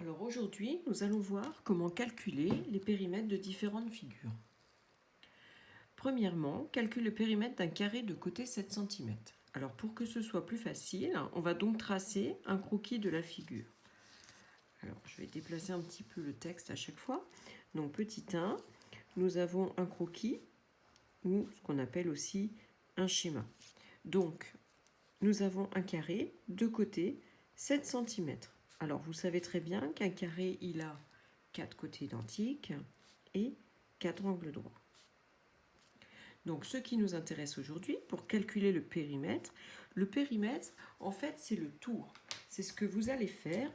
Alors aujourd'hui, nous allons voir comment calculer les périmètres de différentes figures. Premièrement, calcule le périmètre d'un carré de côté 7 cm. Alors pour que ce soit plus facile, on va donc tracer un croquis de la figure. Alors je vais déplacer un petit peu le texte à chaque fois. Donc petit 1, nous avons un croquis ou ce qu'on appelle aussi un schéma. Donc nous avons un carré de côté 7 cm. Alors vous savez très bien qu'un carré il a 4 côtés identiques et 4 angles droits. Donc ce qui nous intéresse aujourd'hui pour calculer le périmètre en fait c'est le tour. C'est ce que vous allez faire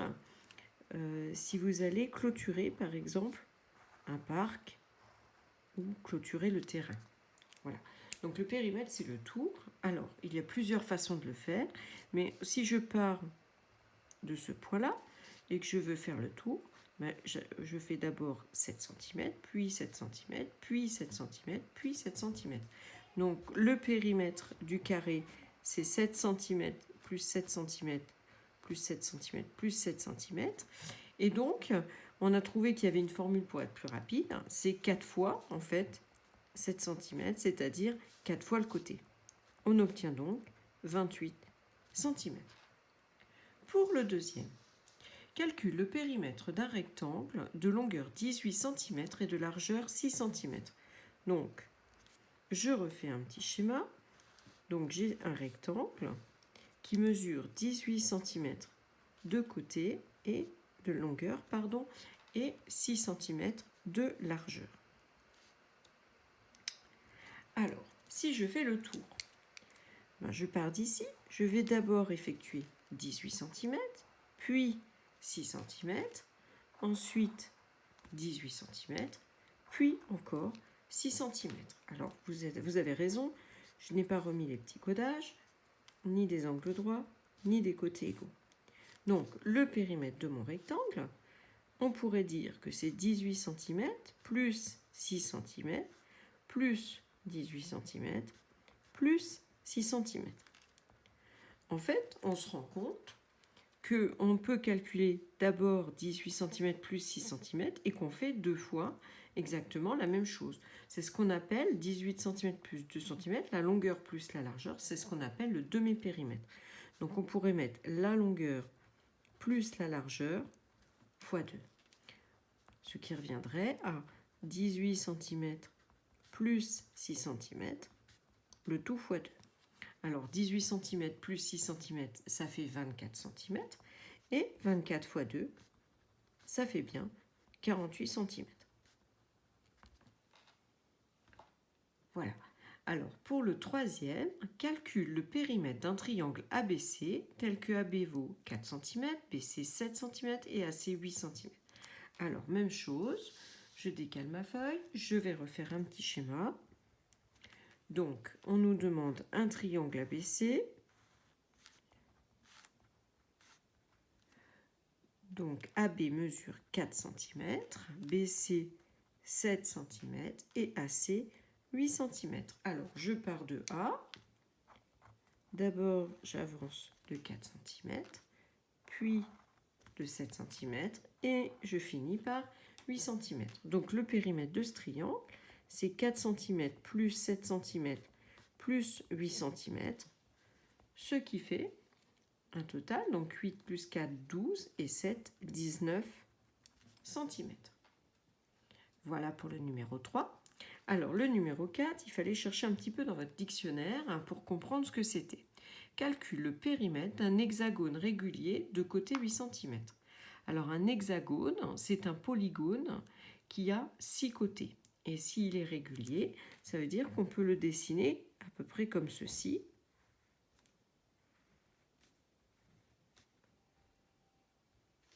si vous allez clôturer par exemple un parc ou clôturer le terrain. Voilà. Donc le périmètre c'est le tour. Alors il y a plusieurs façons de le faire, mais si je pars de ce point-là et que je veux faire le tour, je fais d'abord 7 cm, puis 7 cm, puis 7 cm, puis 7 cm. Donc le périmètre du carré, c'est 7 cm plus 7 cm plus 7 cm plus 7 cm. Et donc, on a trouvé qu'il y avait une formule pour être plus rapide. C'est 4 fois, en fait, 7 cm, c'est-à-dire 4 fois le côté. On obtient donc 28 cm. Pour le deuxième, calcule le périmètre d'un rectangle de longueur 18 cm et de largeur 6 cm. Donc, je refais un petit schéma. Donc, j'ai un rectangle qui mesure 18 cm de côté et de longueur, et 6 cm de largeur. Alors, si je fais le tour, je pars d'ici, je vais d'abord effectuer 18 cm, puis 6 cm, ensuite 18 cm, puis encore 6 cm. Alors, vous avez raison, je n'ai pas remis les petits codages, ni des angles droits, ni des côtés égaux. Donc, le périmètre de mon rectangle, on pourrait dire que c'est 18 cm plus 6 cm plus 18 cm plus 6 cm. En fait, on se rend compte qu'on peut calculer d'abord 18 cm plus 6 cm et qu'on fait deux fois exactement la même chose. C'est ce qu'on appelle 18 cm plus 2 cm, la longueur plus la largeur, c'est ce qu'on appelle le demi-périmètre. Donc on pourrait mettre la longueur plus la largeur fois 2. Ce qui reviendrait à 18 cm plus 6 cm, le tout fois 2. Alors 18 cm plus 6 cm, ça fait 24 cm. Et 24 fois 2, ça fait bien 48 cm. Voilà. Alors, pour le troisième, calcule le périmètre d'un triangle ABC tel que AB vaut 4 cm, BC 7 cm et AC 8 cm. Alors, même chose, je décale ma feuille, je vais refaire un petit schéma. Donc, on nous demande un triangle ABC. Donc, AB mesure 4 cm, BC 7 cm et AC 8 cm. Alors, je pars de A. D'abord, j'avance de 4 cm, puis de 7 cm et je finis par 8 cm. Donc, le périmètre de ce triangle, c'est 4 cm plus 7 cm plus 8 cm, ce qui fait un total, donc 8 plus 4, 12 et 7, 19 cm. Voilà pour le numéro 3. Alors, le numéro 4, il fallait chercher un petit peu dans votre dictionnaire pour comprendre ce que c'était. Calcule le périmètre d'un hexagone régulier de côté 8 cm. Alors, un hexagone, c'est un polygone qui a 6 côtés. Et s'il est régulier, ça veut dire qu'on peut le dessiner à peu près comme ceci.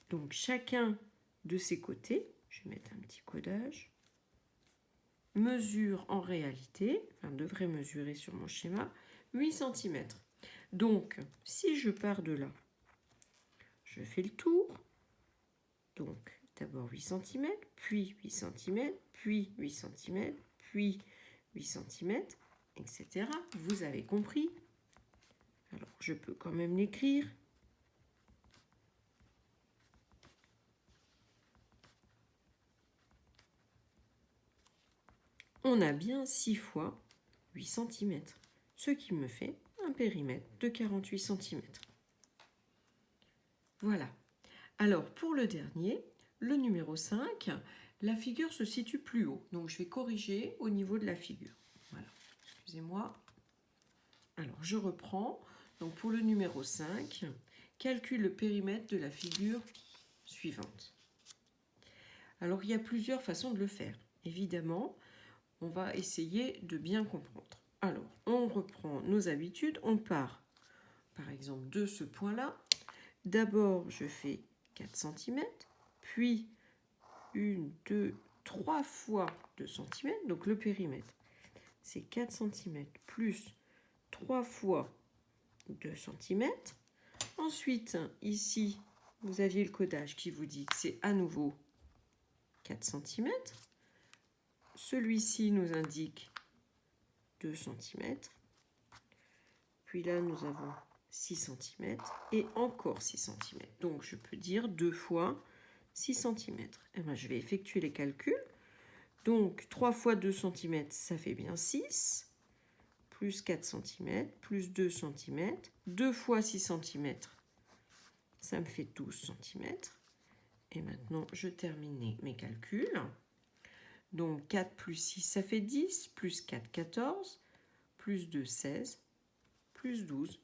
Donc, chacun de ces côtés, je vais mettre un petit codage, mesure en réalité, devrait mesurer sur mon schéma, 8 cm. Donc, si je pars de là, je fais le tour. Donc, d'abord 8 cm, puis 8 cm, puis 8 cm, puis 8 cm, etc. Vous avez compris. Alors, je peux quand même l'écrire. on a bien 6 fois 8 cm, ce qui me fait un périmètre de 48 cm. Voilà. Alors, pour le dernier, le numéro 5, la figure se situe plus haut. Donc, je vais corriger au niveau de la figure. Voilà. Excusez-moi. Alors, je reprends. Donc, pour le numéro 5, calcule le périmètre de la figure suivante. Alors, il y a plusieurs façons de le faire. Évidemment, on va essayer de bien comprendre. Alors, on reprend nos habitudes. On part, par exemple, de ce point-là. D'abord, je fais 4 cm, puis 1, 2, 3 fois 2 cm. Donc, le périmètre, c'est 4 cm plus 3 fois 2 cm. Ensuite, ici, vous aviez le codage qui vous dit que c'est à nouveau 4 cm. Celui-ci nous indique 2 cm. Puis là, nous avons 6 cm et encore 6 cm. Donc, je peux dire 2 fois 6 cm. Et bien, je vais effectuer les calculs. Donc, 3 fois 2 cm, ça fait bien 6. Plus 4 cm, plus 2 cm. 2 fois 6 cm, ça me fait 12 cm. Et maintenant, je termine mes calculs. Donc, 4 plus 6, ça fait 10. Plus 4, 14. Plus 2, 16. Plus 12,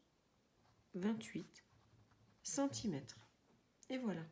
28 cm. Et voilà.